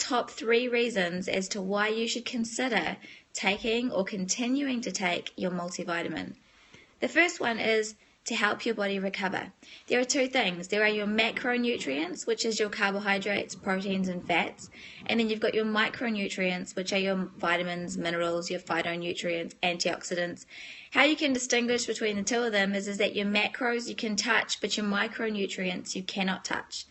top 3 reasons as to why you should consider taking or continuing to take your multivitamin. The first one is to help your body recover. There are 2 things. There are your macronutrients, which is your carbohydrates, proteins, and fats. And then you've got your micronutrients, which are your vitamins, minerals, your phytonutrients, antioxidants. How you can distinguish between the 2 of them is that your macros you can touch, but your micronutrients you cannot touch.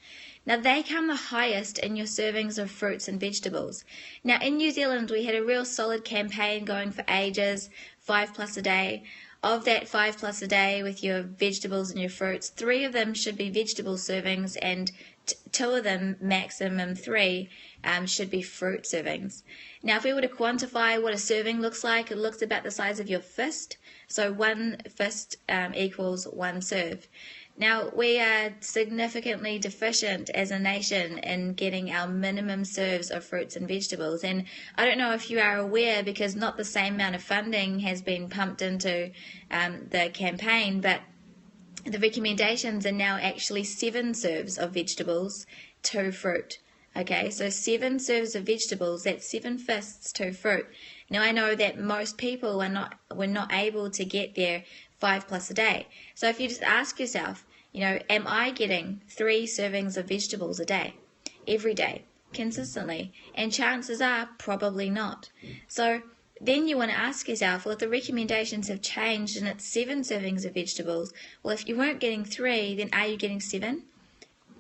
Now, they come the highest in your servings of fruits and vegetables. Now, in New Zealand, we had a real solid campaign going for ages, 5+ a day. Of that 5+ a day with your vegetables and your fruits, 3 of them should be vegetable servings and 2 of them, maximum 3, should be fruit servings. Now, if we were to quantify what a serving looks like, it looks about the size of your fist. So 1 fist equals 1 serve. Now, we are significantly deficient as a nation in getting our minimum serves of fruits and vegetables. And I don't know if you are aware, because not the same amount of funding has been pumped into the campaign, but the recommendations are now actually 7 serves of vegetables, 2 fruit. Okay, so 7 serves of vegetables, that's 7 fists, 2 fruit. Now, I know that most people were not able to get there 5+ a day. So if you just ask yourself, am I getting 3 servings of vegetables a day, every day, consistently? And chances are probably not. So then you want to ask yourself, well, if the recommendations have changed and it's 7 servings of vegetables, well, if you weren't getting 3, then are you getting 7?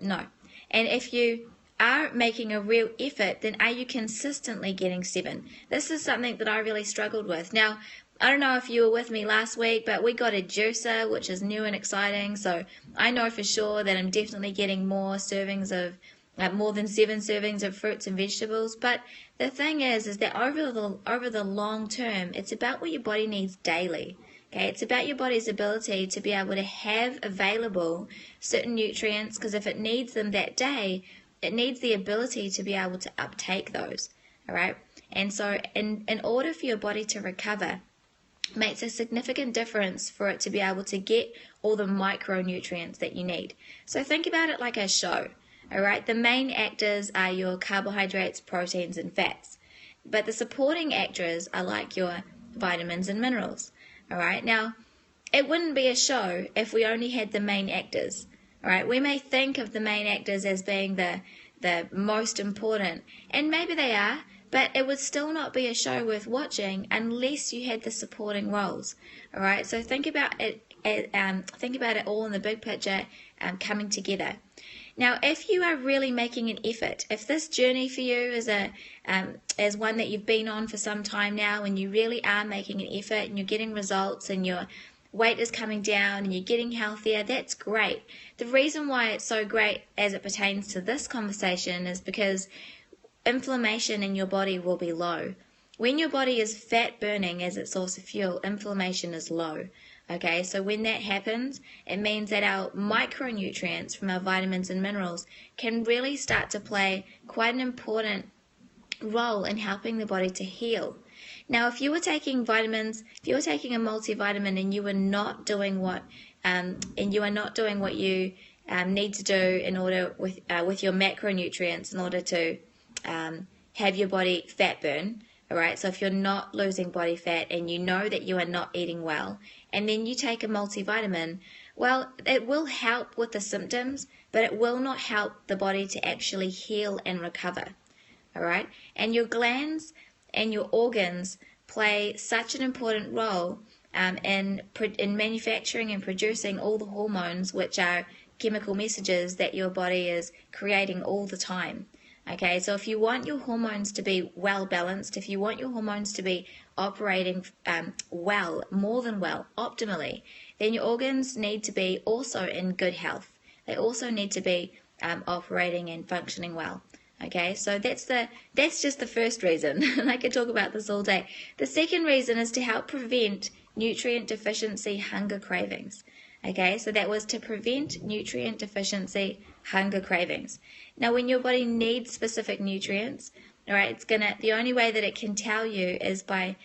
No. And if you are making a real effort, then are you consistently getting 7? This is something that I really struggled with. Now, I don't know if you were with me last week, but we got a juicer, which is new and exciting. So I know for sure that I'm definitely getting more servings of, more than 7 servings of fruits and vegetables. But the thing is that over the long term, it's about what your body needs daily. Okay, it's about your body's ability to be able to have available certain nutrients, because if it needs them that day, it needs the ability to be able to uptake those. All right, and so in order for your body to recover, makes a significant difference for it to be able to get all the micronutrients that you need. So think about it like a show, all right? The main actors are your carbohydrates, proteins, and fats. But the supporting actors are like your vitamins and minerals, all right? Now, it wouldn't be a show if we only had the main actors, all right? We may think of the main actors as being the most important, and maybe they are, but it would still not be a show worth watching unless you had the supporting roles. All right, so think about it. Think about it all in the big picture, coming together. Now, if you are really making an effort, if this journey for you is one that you've been on for some time now, and you really are making an effort and you're getting results and your weight is coming down and you're getting healthier, that's great. The reason why it's so great as it pertains to this conversation is because inflammation in your body will be low. When your body is fat burning as its source of fuel, inflammation is low. Okay, so when that happens, it means that our micronutrients from our vitamins and minerals can really start to play quite an important role in helping the body to heal. Now, if you were taking vitamins, if you were taking a multivitamin and you were not doing what you need to do in order with your macronutrients in order to have your body fat burn, all right? So if you're not losing body fat and you know that you are not eating well, and then you take a multivitamin, well, it will help with the symptoms, but it will not help the body to actually heal and recover, all right? And your glands and your organs play such an important role in manufacturing and producing all the hormones, which are chemical messages that your body is creating all the time. Okay, so if you want your hormones to be well balanced, if you want your hormones to be operating well, more than well, optimally, then your organs need to be also in good health. They also need to be operating and functioning well. Okay, so that's just the first reason, and I could talk about this all day. The second reason is to help prevent nutrient deficiency hunger cravings. Okay, so that was to prevent nutrient deficiency hunger cravings. Now, when your body needs specific nutrients, all right, the only way that it can tell you is by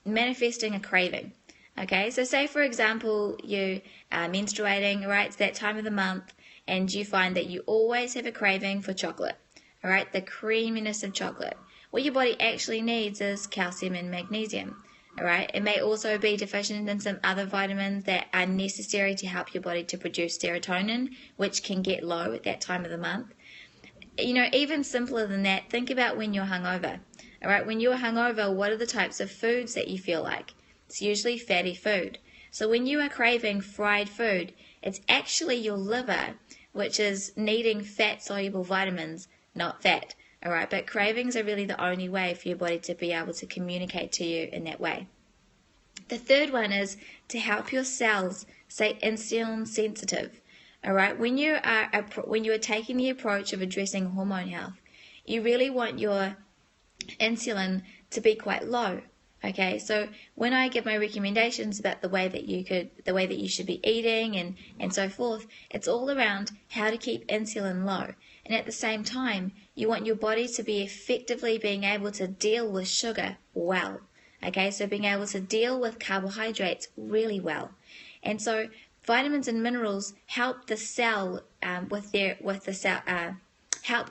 manifesting a craving. Okay, so say for example you are menstruating, right? It's that time of the month, and you find that you always have a craving for chocolate. all right, the creaminess of chocolate. What your body actually needs is calcium and magnesium. All right. It may also be deficient in some other vitamins that are necessary to help your body to produce serotonin, which can get low at that time of the month. Even simpler than that, think about when you're hungover. All right. When you're hungover, what are the types of foods that you feel like? It's usually fatty food. So when you are craving fried food, it's actually your liver, which is needing fat-soluble vitamins, not fat. All right, but cravings are really the only way for your body to be able to communicate to you in that way. The third one is to help your cells stay insulin sensitive. All right, when you are taking the approach of addressing hormone health, you really want your insulin to be quite low. Okay, so when I give my recommendations about the way that you should be eating and so forth, it's all around how to keep insulin low. And at the same time, you want your body to be effectively being able to deal with sugar well. Okay, so being able to deal with carbohydrates really well. And so vitamins and minerals help the cell help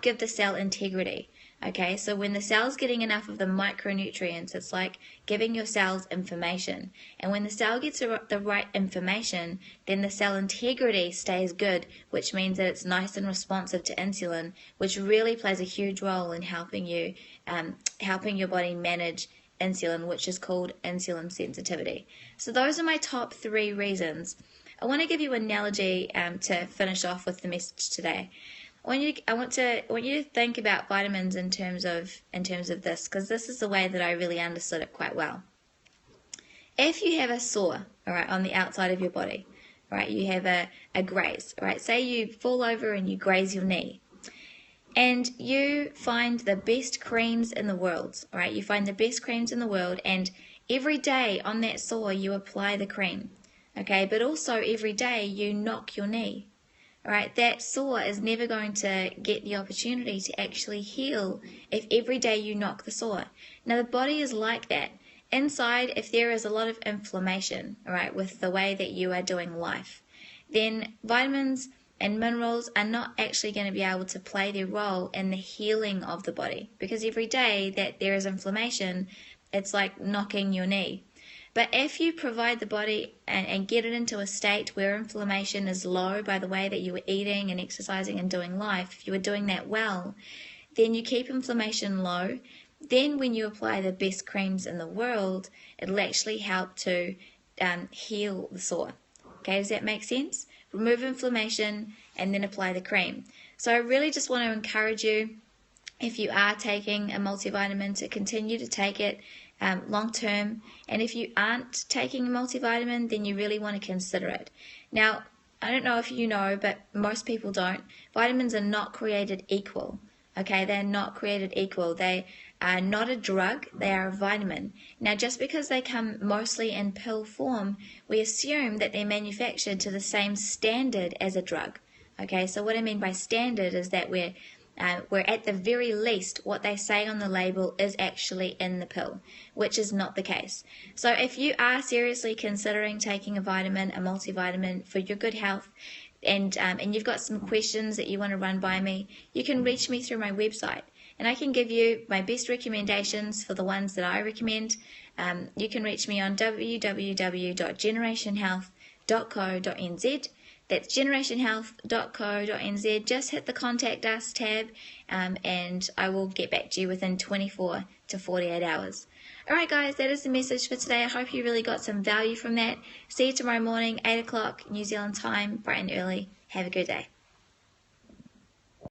give the cell integrity. Okay, so when the cell's getting enough of the micronutrients, it's like giving your cells information. And when the cell gets the right information, then the cell integrity stays good, which means that it's nice and responsive to insulin, which really plays a huge role in helping your body manage insulin, which is called insulin sensitivity. So those are my top 3 reasons. I want to give you an analogy to finish off with the message today. I want you to think about vitamins in terms of this, because this is the way that I really understood it quite well. If you have a sore, all right, on the outside of your body, all right, you have a graze, all right, say you fall over and you graze your knee, and you find the best creams in the world, all right, you find the best creams in the world, and every day on that sore you apply the cream, okay, but also every day you knock your knee. All right, that sore is never going to get the opportunity to actually heal if every day you knock the sore. Now, the body is like that. Inside, if there is a lot of inflammation, all right, with the way that you are doing life, then vitamins and minerals are not actually going to be able to play their role in the healing of the body, because every day that there is inflammation, it's like knocking your knee. But if you provide the body and get it into a state where inflammation is low by the way that you were eating and exercising and doing life, if you were doing that well, then you keep inflammation low. Then when you apply the best creams in the world, it'll actually help to heal the sore. Okay, does that make sense? Remove inflammation and then apply the cream. So I really just want to encourage you, if you are taking a multivitamin, to continue to take it long term, and if you aren't taking a multivitamin, then you really want to consider it. Now, I don't know if you know, but most people don't. Vitamins are not created equal. Okay, they're not created equal. They are not a drug, they are a vitamin. Now, just because they come mostly in pill form, we assume that they're manufactured to the same standard as a drug. Okay, so what I mean by standard is that we're at the very least what they say on the label is actually in the pill, which is not the case. So if you are seriously considering taking a vitamin, a multivitamin for your good health, and you've got some questions that you want to run by me, you can reach me through my website, and I can give you my best recommendations for the ones that I recommend. You can reach me on www.generationhealth.co.nz. That's generationhealth.co.nz. Just hit the Contact Us tab, and I will get back to you within 24 to 48 hours. Alright guys, that is the message for today. I hope you really got some value from that. See you tomorrow morning, 8 o'clock New Zealand time, bright and early. Have a good day.